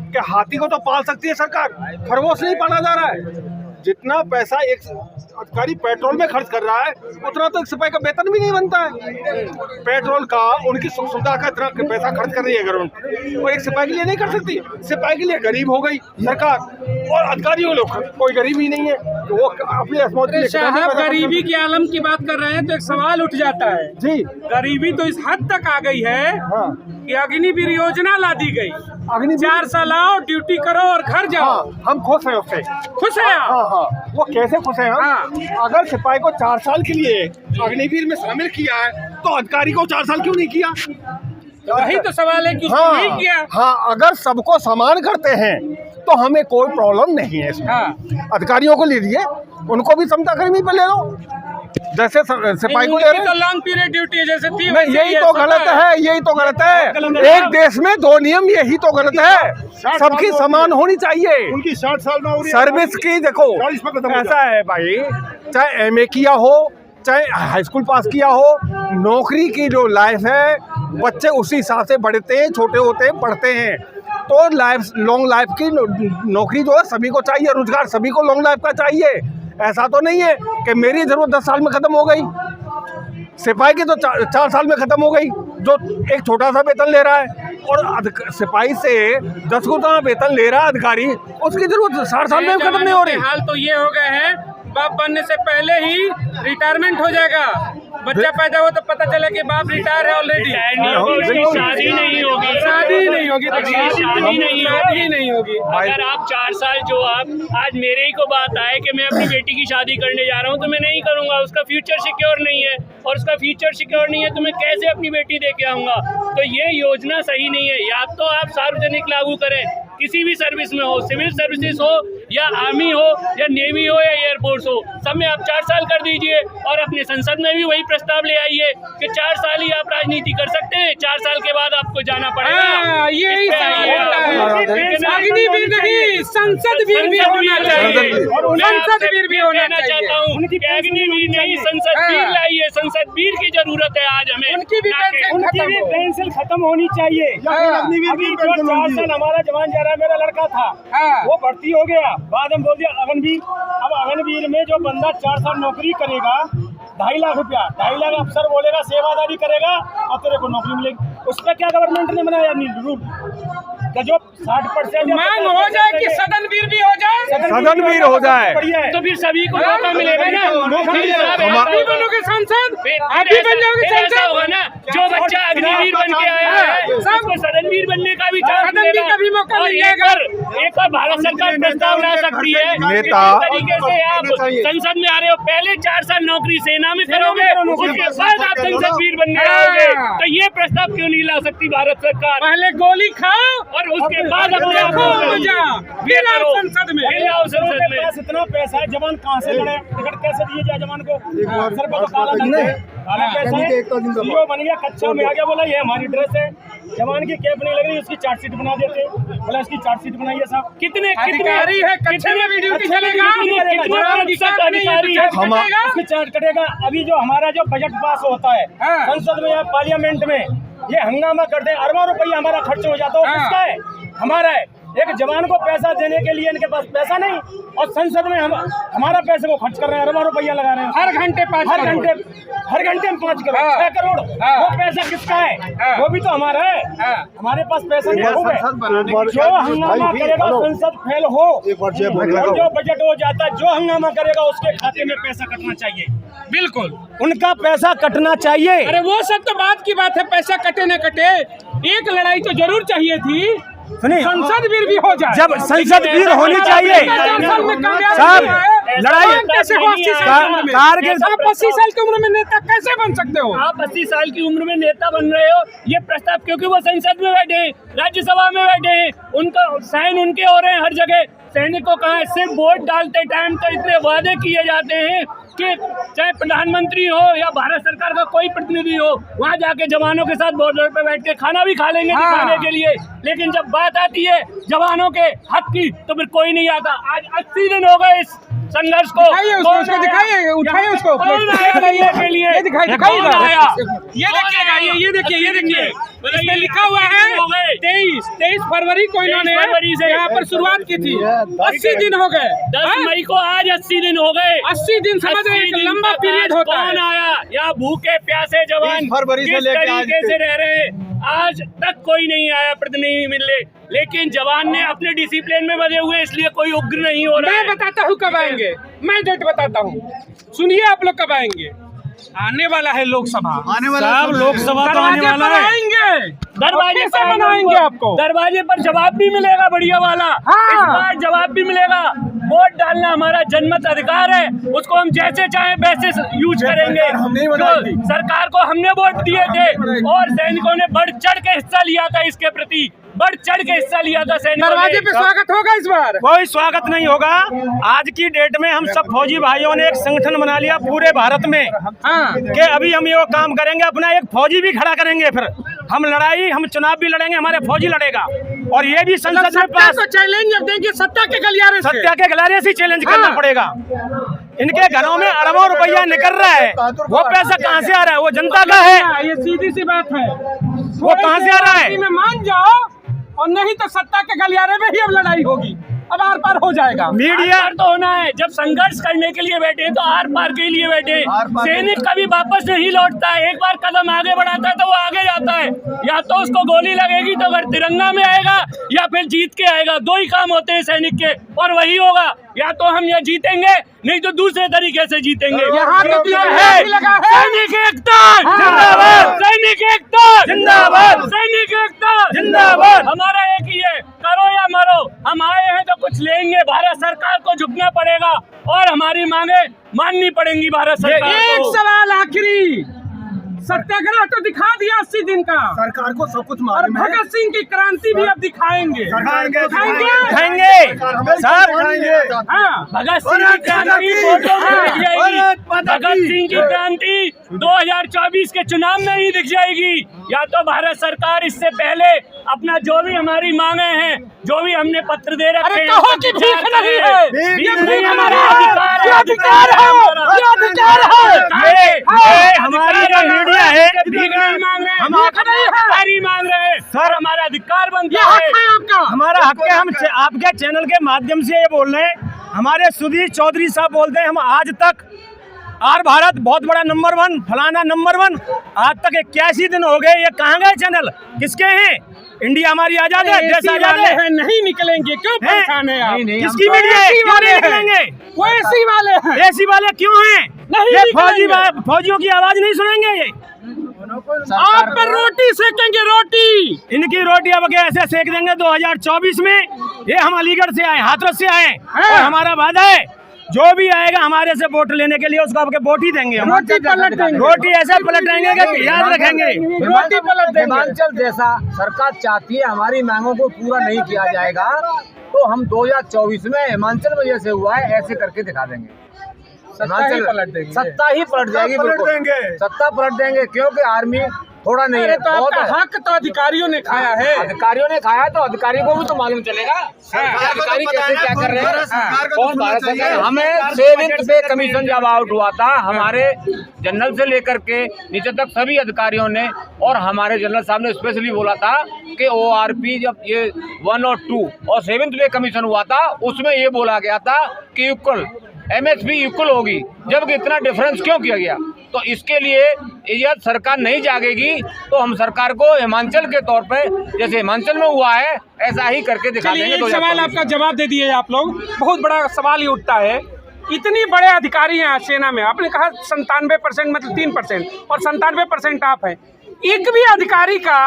कि हाथी को तो पाल सकती है सरकार, खरगोश नहीं पाला जा रहा है। जितना पैसा एक अधिकारी पेट्रोल में खर्च कर रहा है उतना तो एक सिपाही का वेतन भी नहीं बनता है। पेट्रोल का उनकी सुख सुविधा का इतना पैसा खर्च कर रही है गवर्नमेंट, और एक सिपाही के लिए नहीं कर सकती। सिपाही के लिए गरीब हो गई सरकार, और अधिकारियों लोग कोई गरीब ही नहीं है, तो वो अपने साहब गरीबी के आलम की बात कर रहे हैं तो एक सवाल उठ जाता है जी। गरीबी तो इस हद तक आ गई है कि अग्निवीर योजना ला दी गई, 4 साल आओ ड्यूटी करो और घर जाओ। हम खुश हैं उससे, खुश है आप? हाँ, वो कैसे खुश हैं हम? अगर सिपाही को 4 साल के लिए अग्निवीर में शामिल किया है तो अधिकारी को 4 साल क्यों नहीं किया? वही तो सवाल है कि उसको नहीं किया। हाँ, अगर सबको समान करते हैं तो हमें कोई प्रॉब्लम नहीं है इसमें। अधिकारियों को ले लिए, उनको भी समता कर्मी पे ले लो, जैसे सिपाही को ले रहे हैं। तो लॉन्ग पीरियड ड्यूटी जैसे थी, नहीं, यही तो गलत है, यही तो गलत है। एक देश में 2 नियम, यही तो गलत है। सबकी समान होनी चाहिए। उनकी 60 साल में सर्विस की देखो ऐसा है भाई, चाहे एमए किया हो, चाहे हाई स्कूल पास किया हो, नौकरी की जो लाइफ है बच्चे उसी हिसाब से बढ़ते हैं, छोटे होते हैं, पढ़ते हैं। तो लाइफ लॉन्ग लाइफ की नौकरी जो है सभी को चाहिए, रोजगार सभी को लॉन्ग लाइफ का चाहिए। ऐसा तो नहीं है कि मेरी जरूरत 10 साल में खत्म हो गई, सिपाही की तो 4 साल में खत्म हो गई, जो एक छोटा सा वेतन ले रहा है। और सिपाही से 10 गुना वेतन ले रहा है अधिकारी, उसकी जरूरत 60 साल में खत्म नहीं हो रही। हाल तो ये हो गए हैं, बाप बनने से पहले ही रिटायरमेंट हो जाएगा। बच्चा पैदा हो तो पता चले कि बाप रिटायर है ऑलरेडी। शादी नहीं होगी, शादी नहीं होगी, शादी नहीं होगी। अगर आप 4 साल जो आप आज मेरे ही को बात आए कि मैं अपनी बेटी की शादी करने जा रहा हूँ तो मैं नहीं करूँगा, उसका फ्यूचर सिक्योर नहीं है, और उसका फ्यूचर सिक्योर नहीं है तो मैं कैसे अपनी बेटी दे के आऊँगा? तो ये योजना सही नहीं है। या तो आप सार्वजनिक लागू करें, किसी भी सर्विस में हो, सिविल सर्विसेज हो या आर्मी हो या नेवी हो या एयरफोर्स हो, सब में आप 4 साल कर दीजिए। और अपने संसद में भी वही प्रस्ताव ले आइए कि 4 साल ही आप राजनीति कर सकते हैं, 4 साल के बाद आपको जाना पड़ेगा। यही सवाल होता है। अग्निवीर नहीं, संसद वीर भी होना चाहिए, संसद वीर भी होना चाहिए। अग्निवीर नहीं, संसद वीर लाइए, संसद वीर की जरूरत है आज हमें। उनकी भी पेंशन खत्म होनी चाहिए। अभी जो 4 साल हमारा जवान जा रहा है, मेरा लड़का था, वो भर्ती हो गया, बाद में बोल दिया अग्निवीर। अब अग्निवीर में जो बंदा 4 साल नौकरी करेगा, 2.5 लाख रुपया, 2.5 लाख अफसर बोलेगा सेवादारी करेगा और तेरे को नौकरी मिलेगी। उस पर क्या गवर्नमेंट ने बनाया रूल का जो 60% मांग हो जाए कि सदन वीर भी हो जाए, सदन वीर हो जाए तो फिर सभी को मौका मिलेगा ना। आप भी बनोगे सांसद, आप भी बन जाओगे सांसद होगा ना। जो बच्चा अग्निवीर बन के आया है सबको सदनवीर बनने का भी सदनवीर का भी मौका मिल जाएगा। एक और भारत सरकार प्रस्ताव ला सकती है नेता तरीके से आप संसद में आ रहे हो, पहले 4 साल नौकरी सेना में करोगे, उसके बाद आप संसद वीर बनने आओगे। तो ये प्रस्ताव क्यों नहीं ला सकती भारत सरकार? पहले गोली खाओ और उसके बाद अपने संसद में इतना पैसा है, जवान कहाँ से लड़े, टिकट कैसे दिए जाए जवान को? सर पे तो काला धन है, काला पैसा है। सीओ बन गया, कच्चा में आ गया, बोला ये हमारी ड्रेस है, जवान की कैप नहीं लग रही, उसकी चार्जशीट बना देते, बोला इसकी चार्जशीट बनाइए साहब। कितने अधिकारी है, कच्चे में भी ड्यूटी चलेगा, उसकी चार्ज कटेगा। अभी जो हमारा जो बजट पास होता है संसद में या पार्लियामेंट में, ये हंगामा करते हैं, अरबों रुपया हमारा खर्च हो जाता है, किसका है? हमारा है। एक जवान को पैसा देने के लिए इनके पास पैसा नहीं, और संसद में हम हमारा पैसे को खर्च कर रहे हैं, अरबों रुपया लगा रहे हैं। हर घंटे में 5 करोड़, 6 करोड़। वो पैसा किसका है? वो भी तो हमारा है। हमारे पास पैसा नहीं है। जो हंगामा करेगा संसद फेल हो, जो बजट हो जाता है, जो हंगामा करेगा उसके खाते में पैसा कटना चाहिए। बिल्कुल, उनका पैसा कटना चाहिए। अरे वो सब तो बात की बात है, पैसा कटे न कटे, एक लड़ाई तो जरूर चाहिए थी, संसद वीर भी हो जाए। जब संसद वीर होनी चाहिए साहब, लड़ाई कैसे हो? 80 साल की उम्र में नेता कैसे बन सकते हो? आप 80 साल की उम्र में नेता बन रहे हो, ये प्रस्ताव क्योंकि वो संसद में बैठे हैं, राज्यसभा में बैठे हैं, उनका साइन उनके हो रहे हैं हर जगह, सैनिकों का सिर्फ वोट डालते टाइम तो इतने वादे किए जाते हैं कि चाहे प्रधानमंत्री हो या भारत सरकार का कोई प्रतिनिधि हो, वहाँ जाके जवानों के साथ बॉर्डर पे बैठ के खाना भी खा लेंगे दिखाने के लिए, लेकिन जब बात आती है जवानों के हक की तो फिर कोई नहीं आता। आज 80 दिन हो गए इस संघर्ष को, दिखाइए, उठाइए उसको के लिए ये देखिए इसमें लिखा हुआ है 23 फरवरी को इन्होंने यहाँ पर शुरुआत की थी। 80 दिन हो गए, 10 मई को आज 80 दिन हो गए। 80 दिन समझ रहे हैं, लंबा पीरियड होता है। कौन आया या भूखे प्यासे जवान फरवरी से किस लेके तरीके से रह रहे हैं, आज तक कोई नहीं आया, प्रतिनिधि मिलने। लेकिन जवान ने अपने डिसिप्लिन में बधे हुए, इसलिए कोई उग्र नहीं हो रहा है। मैं बताता हूँ कब आएंगे, मैं डेट बताता हूँ, सुनिए आप लोग कब आएंगे। आने वाला है लोकसभा, आने वाला सब लोकसभा तो आने वाला है। आएंगे दरवाजे से बनाएंगे आपको, दरवाजे पर जवाब भी मिलेगा बढ़िया वाला। हाँ। इस बार जवाब भी मिलेगा। वोट डालना हमारा जन्मत अधिकार है, उसको हम जैसे चाहे वैसे यूज करेंगे। जो सरकार को हमने वोट दिए थे और सैनिकों ने बढ़ चढ़ के हिस्सा लिया था, इसके प्रति बढ़ चढ़ के हिस्सा लिया था सैनिकों ने। दरवाजे पे स्वागत होगा इस बार? कोई स्वागत नहीं होगा। आज की डेट में हम सब फौजी भाइयों ने एक संगठन बना लिया पूरे भारत में, कि अभी हम ये काम करेंगे, अपना एक फौजी भी खड़ा करेंगे, फिर हम लड़ाई, हम चुनाव भी लड़ेंगे, हमारे फौजी लड़ेगा। और ये भी संसद में पास तो चैलेंज अब देंगे सत्ता के गलियारे से। सत्या के गलियारे से चैलेंज करना पड़ेगा। इनके घरों में अरबों रुपया निकल रहा है, वो पैसा कहाँ से आ रहा है? वो जनता का है, ये सीधी सी बात है। वो कहाँ से आ रहा है? में मान जाओ, और नहीं तो सत्ता के गलियारे में ही अब लड़ाई होगी, अब आर पार हो जाएगा। मीडिया तो होना है, जब संघर्ष करने के लिए बैठे तो आर पार के लिए बैठे। सैनिक कभी वापस नहीं लौटता है, एक बार कदम आगे बढ़ाता है तो वो आगे जाता है। या तो उसको गोली लगेगी तो अगर तिरंगा में आएगा, या फिर जीत के आएगा। दो ही काम होते हैं सैनिक के, और वही होगा, या तो हम ये जीतेंगे, नहीं तो दूसरे तरीके से जीतेंगे। यहाँ तो सैनिक एकता जिंदाबाद, सैनिक एकता जिंदाबाद, सैनिक एकता जिंदाबाद। हमारा एक ही है, करो या मरो, हम आए हैं तो कुछ लेंगे। भारत सरकार को झुकना पड़ेगा और हमारी मांगे माननी पड़ेंगी भारत सरकार को। एक सवाल आखिरी, सत्याग्रह तो दिखा दिया 80 दिन का, सरकार को सब कुछ और मालूम है। भगत सिंह की क्रांति भी अब दिखाएंगे। दिखाएंगे। सर हाँ, भगत सिंह की क्रांति फोटो में दिख जाएगी। भगत सिंह की क्रांति 2024 के चुनाव में ही दिख जाएगी। या तो भारत सरकार इससे पहले अपना जो भी हमारी मांगे हैं, जो भी हमने पत्र दे रखे हैं, कहो कि भीख नहीं है, भीख ये नहीं, हमारा अधिकार है, अधिकार है, ये अधिकार है। ये हमारी जो मीडिया है, भीख नहीं मांग रहे हैं, हम हक नहीं है, अधिकार ही मांग रहे हैं। सर, हमारा अधिकार बनता ये है। हक है आपका, हमारा हक है। हम आपके चैनल के माध्यम से ये बोल रहे हैं, हमारे सुधीर चौधरी साहब बोलते हैं, हम आज तक आर भारत बहुत बड़ा नंबर 1, फलाना नंबर 1, आज तक 81 दिन हो गए। ये कहाँ गए चैनल, किसके हैं? इंडिया हमारी आजाद है, देश आजाद है, नहीं निकलेंगे, क्यों परेशान है आप? किसकी मीडिया है? क्यों नहीं निकलेंगे? वो एसी वाले हैं, एसी वाले क्यों हैं? नहीं ये निकलेंगे। फौजियों की आवाज नहीं सुनेंगे? ये आप पर रोटी सेकेंगे, रोटी। इनकी रोटी अब ऐसे सेक देंगे 2024 में। ये हम अलीगढ़ से आए, हाथरस से आए, और हमारा वादा है जो भी आएगा हमारे से वोट लेने के लिए, उसको आपके वोट ही देंगे। हम रोटी पलट देंगे, रोटी ऐसे पलट देंगे कि याद रखेंगे। रोटी पलट देंगे। हिमाचल जैसा सरकार चाहती है, हमारी मांगों को पूरा नहीं किया जाएगा तो हम 2024 में हिमाचल में जैसे हुआ है ऐसे करके दिखा देंगे। सत्ता ही पलट देंगे, सत्ता ही पलट जाएगी, बिल्कुल सत्ता पलट देंगे, क्योंकि आर्मी थोड़ा नहीं है, तो बहुत आपका हक तो अधिकारियों ने खाया है। अधिकारियों ने खाया तो अधिकारियों को भी तो मालूम चलेगा अधिकारी कैसे क्या कर रहे हैं। कौन भारत सरकार? हमें 7th पे कमीशन जब आउट हुआ था, हमारे जनरल से लेकर के नीचे तक सभी अधिकारियों ने, और हमारे जनरल साहब ने स्पेशली बोला था कि ORP जब ये 1 और 2 और 7th पे कमीशन हुआ था, उसमें ये बोला गया था कि इक्वल MSP इक्वल होगी, जबकि इतना डिफरेंस क्यों किया गया? तो इसके लिए यदि सरकार नहीं जागेगी तो हम सरकार को हिमाचल के तौर पे, जैसे हिमाचल में हुआ है, ऐसा ही करके दिखा देंगे। एक सवाल आपका जवाब दे दिए आप लोग, बहुत बड़ा सवाल ही उठता है। इतनी बड़े अधिकारी हैं सेना में, आपने कहा 97% मतलब 3%, और 97% आप हैं। एक भी अधिकारी का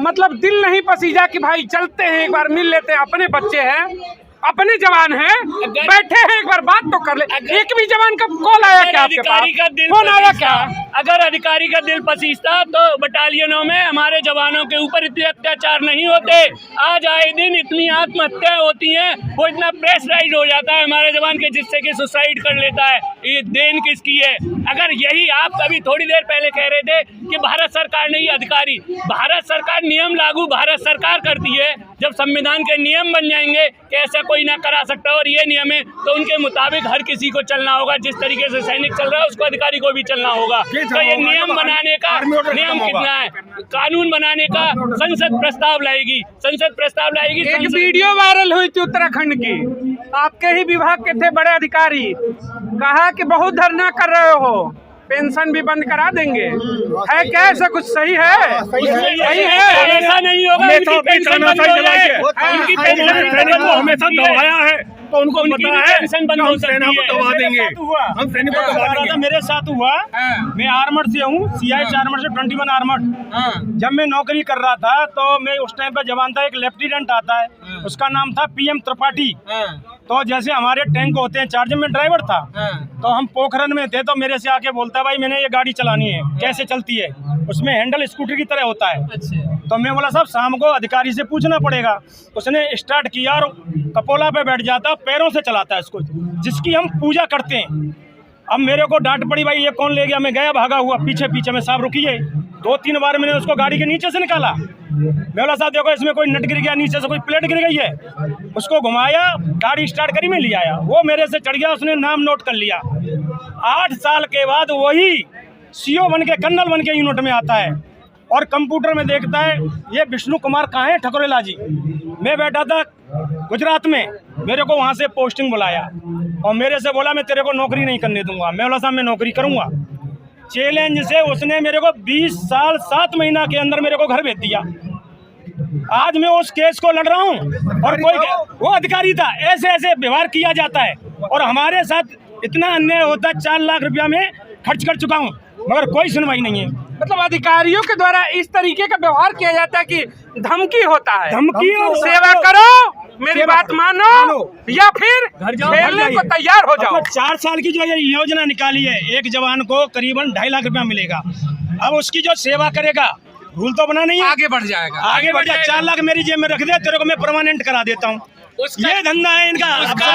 मतलब दिल नहीं पसीजा कि भाई चलते हैं एक बार मिल लेते हैं, अपने बच्चे हैं, अपने जवान हैं, बैठे हैं, एक बार बात तो कर ले। एक भी जवान का कॉल आया क्या आपके पास? फोन आया क्या? अगर अधिकारी का दिल पसीजता तो बटालियनों में हमारे जवानों के ऊपर इतने अत्याचार नहीं होते। आज आए दिन इतनी आत्महत्याएं होती हैं, वो इतना प्रेशराइज हो जाता है हमारे जवान के, जिससे कि सुसाइड कर लेता है। ये देन किसकी है? अगर यही आप अभी थोड़ी देर पहले कह रहे थे कि भारत सरकार नहीं अधिकारी, भारत सरकार नियम लागू भारत सरकार करती है। जब संविधान के नियम बन जाएंगे कि ऐसा कोई ना करा सकता और ये नियम है, तो उनके मुताबिक हर किसी को चलना होगा। जिस तरीके से सैनिक चल रहा है उसको अधिकारी को भी चलना होगा। तो ये नियम बनाने का नियम कितना है, कानून बनाने का संसद प्रस्ताव लाएगी, संसद प्रस्ताव लाएगी। एक वीडियो वायरल हुई थी उत्तराखंड की, आपके ही विभाग के थे बड़े अधिकारी, कहा कि बहुत धरना कर रहे हो, पेंशन भी बंद करा देंगे। है क्या ऐसा कुछ सही है? सही है, ऐसा नहीं होगा। उनकी पेंशन बंद हो जाए, उनकी पेंशन को हमेशा दबाया है तो उनको पता है पेंशन बंद हो सकती है। दबा देंगे, हम सैनिकों को दबा देंगे। मेरे साथ हुआ, मैं आर्मड से हूँ, CIH आर्मड से 21 आर्मड। जब मैं नौकरी कर रहा था तो मैं उस टाइम पे जवान था, एक लेफ्टिनेंट आता है, उसका नाम था PM त्रिपाठी। तो जैसे हमारे टैंक होते हैं, चार्ज में ड्राइवर था, तो हम पोखरन में थे, तो मेरे से आके बोलता है भाई मैंने ये गाड़ी चलानी है, कैसे चलती है? उसमें हैंडल स्कूटर की तरह होता है। तो मैं बोला साहब शाम को अधिकारी से पूछना पड़ेगा। उसने स्टार्ट किया और कपोला पे बैठ जाता, पैरों से चलाता है इसको, जिसकी हम पूजा करते हैं। अब मेरे को डांट पड़ी, भाई ये कौन ले गया? मैं गया भागा हुआ पीछे पीछे में, साहब रुकिए। 2-3 बार मैंने उसको गाड़ी के नीचे से निकाला। मैं बोला साहब देखो इसमें कोई नट गिर गया, नीचे से कोई प्लेट गिर गई है। उसको घुमाया, गाड़ी स्टार्ट करी, मैं ले आया। वो मेरे से चढ़ गया, उसने नाम नोट कर लिया। 8 साल के बाद वही CO बन के, कर्नल बन के यूनिट में आता है और कंप्यूटर में देखता है ये विष्णु कुमार कहाँ है, ठकुरेला जी। मैं बैठा था गुजरात में, मेरे को वहाँ से पोस्टिंग बुलाया और मेरे से बोला मैं तेरे को नौकरी नहीं करने दूंगा। मैं बोला साहब मैं नौकरी करूंगा। चैलेंज से उसने मेरे को 20 साल 7 महीना के अंदर मेरे को घर भेज दिया। आज मैं उस केस को लड़ रहा हूँ और कोई, वो अधिकारी था, ऐसे ऐसे व्यवहार किया जाता है और हमारे साथ इतना अन्याय होता है। 4 लाख रुपया में खर्च कर चुका हूँ मगर कोई सुनवाई नहीं है। मतलब अधिकारियों के द्वारा इस तरीके का व्यवहार किया जाता है कि धमकी होता है, धमकी और सेवा करो, मेरी बात मानो या फिर खेलने को तैयार हो जाओ। 4 साल की जो ये योजना निकाली है, एक जवान को करीबन 2.5 लाख रुपया मिलेगा। अब उसकी जो सेवा करेगा, रूल तो बना नहीं है, आगे बढ़ जाएगा, आगे बढ़ जाए। 4 लाख मेरी जेब में रख दे, तेरे को मैं परमानेंट करा देता हूँ। ये धंधा है इनका, उसका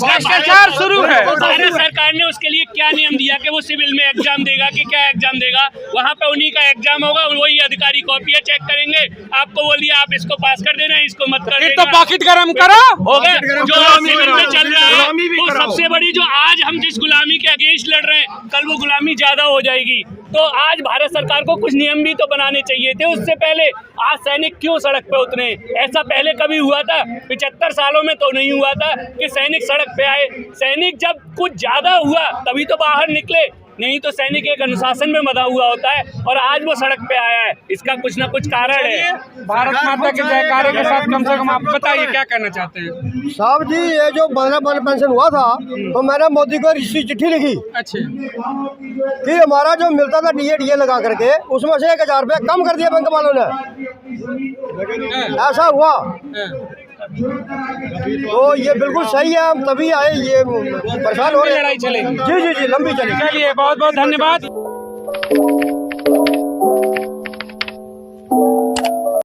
भ्रष्टाचार शुरू है। भारत सरकार ने उसके लिए क्या नियम दिया कि वो सिविल में एग्जाम देगा कि क्या एग्जाम देगा? वहाँ पे उन्हीं का एग्जाम होगा, वही अधिकारी कॉपियाँ चेक करेंगे। आपको बोल दिया आप इसको पास कर देना, इसको मत कर देना। तो पॉकेट गरम करो होगा जो सिविल में चल रहा है। तो सबसे बड़ी जो आज हम जिस गुलामी के अगेंस्ट लड़ रहे हैं, कल वो गुलामी ज्यादा हो जाएगी। तो आज भारत सरकार को कुछ नियम भी तो बनाने चाहिए थे उससे पहले। आज सैनिक क्यों सड़क पे उतरे? ऐसा पहले कभी हुआ था? 75 सालों में तो नहीं हुआ था कि सैनिक सड़क पे आए। सैनिक जब कुछ ज्यादा हुआ तभी तो बाहर निकले, नहीं तो सैनिक एक अनुशासन में बंधा हुआ होता है और आज वो सड़क पे आया है। इसका कुछ ना कुछ कारण है। भारत माता के जयकारे के साथ कम से कम आप बताइए क्या कहना चाहते हैं? साहब जी ये जो 12 पेंशन हुआ था तो मैंने मोदी को चिट्ठी लिखी अच्छा कि हमारा जो मिलता था DA लगा करके उसमें से 1000 रुपये कम कर दिया बैंक वालों ने। ऐसा हुआ तो ये बिल्कुल सही है, हम तभी आए, ये परेशान हो रहे हैं। लड़ाई चलेगी। जी जी जी लंबी चलेगी। चलिए बहुत बहुत धन्यवाद।